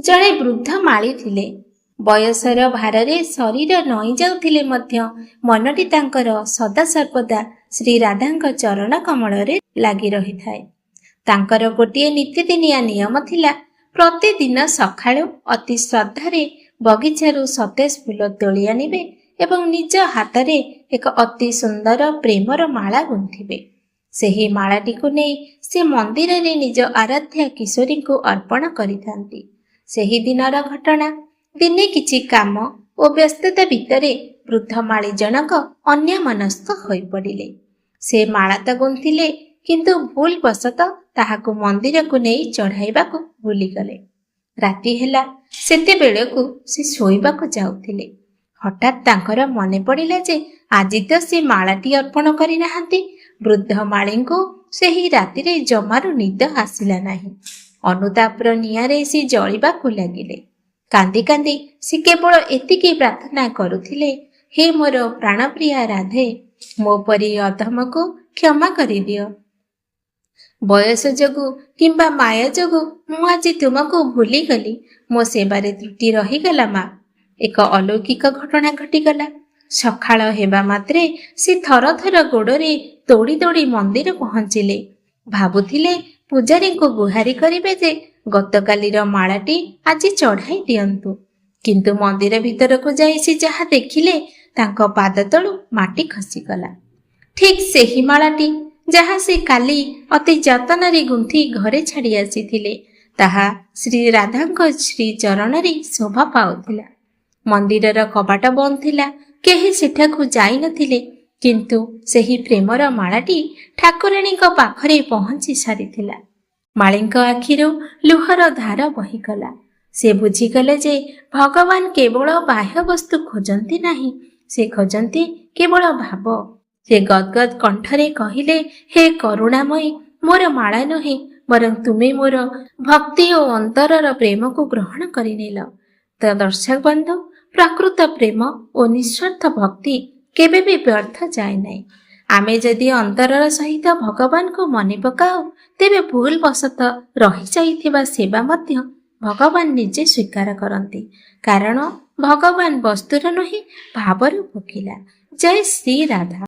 ଜଣେ ବୃଦ୍ଧ ମାଳି ଥିଲେ। ବୟସର ଭାରରେ ଶରୀର ନଇଁ ଯାଉଥିଲେ ମଧ୍ୟ ମନଟି ତାଙ୍କର ସଦାସର୍ବଦା ଶ୍ରୀ ରାଧାଙ୍କ ଚରଣ କମଳରେ ଲାଗି ରହିଥାଏ। ତାଙ୍କର ଗୋଟିଏ ନୀତିଦିନିଆ ନିୟମ ଥିଲା, ପ୍ରତିଦିନ ସକାଳୁ ଅତି ଶ୍ରଦ୍ଧାରେ ବଗିଚାରୁ ସତେଜ ଫୁଲ ତୋଳି ଆଣିବେ ଏବଂ ନିଜ ହାତରେ ଏକ ଅତି ସୁନ୍ଦର ପ୍ରେମର ମାଳା ଗୁନ୍ଥିବେ। ସେହି ମାଳାଟିକୁ ନେଇ ସେ ମନ୍ଦିରରେ ନିଜ ଆରାଧ୍ୟା କିଶୋରୀଙ୍କୁ ଅର୍ପଣ କରିଥାନ୍ତି। ସେହି ଦିନର ଘଟଣା। ଦିନେ କିଛି କାମ ଓ ବ୍ୟସ୍ତତା ଭିତରେ ବୃଦ୍ଧ ମାଳି ଜଣକ ଅନ୍ୟମନସ୍କ ହୋଇପଡ଼ିଲେ। ସେ ମାଳା ତ ଗୁନ୍ଥିଲେ, କିନ୍ତୁ ଭୁଲ ବଶତଃ ତାହାକୁ ମନ୍ଦିରକୁ ନେଇ ଚଢ଼ାଇବାକୁ ଭୁଲିଗଲେ। ରାତି ହେଲା। ସେତେବେଳକୁ ସେ ଶୋଇବାକୁ ଯାଉଥିଲେ। ହଠାତ୍ ତାଙ୍କର ମନେ ପଡ଼ିଲା ଯେ ଆଜି ତ ସେ ମାଳାଟି ଅର୍ପଣ କରିନାହାନ୍ତି। ବୃଦ୍ଧ ମାଳିଙ୍କୁ ସେହି ରାତିରେ ଜମାରୁ ନିଦ ଆସିଲା ନାହିଁ। ଅନୁତାପର ନିଆଁରେ ସେ ଜଳିବାକୁ ଲାଗିଲେ। କାନ୍ଦି କାନ୍ଦି ସେ କେବଳ ଏତିକି ପ୍ରାର୍ଥନା କରୁଥିଲେ, ହେ ମୋର ପ୍ରାଣପ୍ରିୟା ରାଧେ, ମୋ ପରି ଅଧମକୁ କ୍ଷମା କରିଦିଅ। ବୟସ ଯୋଗୁଁ କିମ୍ବା ମାୟା ଯୋଗୁଁ ମୁଁ ଆଜି ତୁମକୁ ଭୁଲିଗଲି। ମୋ ସେବାରେ ତ୍ରୁଟି ରହିଗଲା ମା। ଏକ ଅଲୌକିକ ଘଟଣା ଘଟିଗଲା। ସକାଳ ହେବା ମାତ୍ରେ ସେ ଥର ଥର ଗୋଡ଼ରେ ଦୌଡ଼ି ଦୌଡ଼ି ମନ୍ଦିର ପହଞ୍ଚିଲେ। ଭାବୁଥିଲେ ପୂଜାରୀଙ୍କୁ ଗୁହାରି କରିବେ ଯେ ଗତକାଲିର ମାଳାଟି ଆଜି ଚଢ଼ାଇ ଦିଅନ୍ତୁ। କିନ୍ତୁ ମନ୍ଦିର ଭିତରକୁ ଯାଇ ସେ ଯାହା ଦେଖିଲେ, ତାଙ୍କ ପାଦ ତଳୁ ମାଟି ଖସିଗଲା। ଠିକ୍ ସେହି ମାଳାଟି ଯାହା ସେ କାଲି ଅତି ଯତ୍ନରେ ଗୁନ୍ଥି ଘରେ ଛାଡ଼ି ଆସିଥିଲେ, ତାହା ଶ୍ରୀ ରାଧାଙ୍କ ଶ୍ରୀ ଚରଣରେ ଶୋଭା ପାଉଥିଲା। ମନ୍ଦିରର କବାଟ ବନ୍ଦ ଥିଲା। କେହି ସେଠାକୁ ଯାଇନଥିଲେ। କିନ୍ତୁ ସେହି ପ୍ରେମର ମାଳାଟି ଠାକୁରାଣୀଙ୍କ ପାଖରେ ପହଞ୍ଚି ସାରିଥିଲା। ମାଳିଙ୍କ ଆଖିରୁ ଲୁହର ଧାର ବହିଗଲା। ସେ ବୁଝିଗଲେ ଯେ ଭଗବାନ କେବଳ ବାହ୍ୟ ବସ୍ତୁ ଖୋଜନ୍ତି ନାହିଁ, ସେ ଖୋଜନ୍ତି କେବଳ ଭାବ। ସେ ଗଦଗଦ କଣ୍ଠରେ କହିଲେ, ହେ କରୁଣାମୟୀ, ମୋର ମାଳା ନୁହେଁ, ବରଂ ତୁମେ ମୋର ଭକ୍ତି ଓ ଅନ୍ତରର ପ୍ରେମକୁ ଗ୍ରହଣ କରିନେଲ। ତ ଦର୍ଶକ ବନ୍ଧୁ, ପ୍ରକୃତ ପ୍ରେମ ଓ ନିଃସ୍ୱାର୍ଥ ଭକ୍ତି କେବେ ବି ବ୍ୟର୍ଥ ଯାଏ ନାହିଁ। ଆମେ ଯଦି ଅନ୍ତରର ସହିତ ଭଗବାନଙ୍କୁ ମନେ ପକାଉ, ତେବେ ଭୁଲ ବଶତଃ ରହିଯାଇଥିବା ସେବା ମଧ୍ୟ ଭଗବାନ ନିଜେ ସ୍ୱୀକାର କରନ୍ତି। କାରଣ ଭଗବାନ ବସ୍ତୁର ନୁହେଁ, ଭାବରୁ ଭୋକିଲା। ଜୟ ଶ୍ରୀ ରାଧା।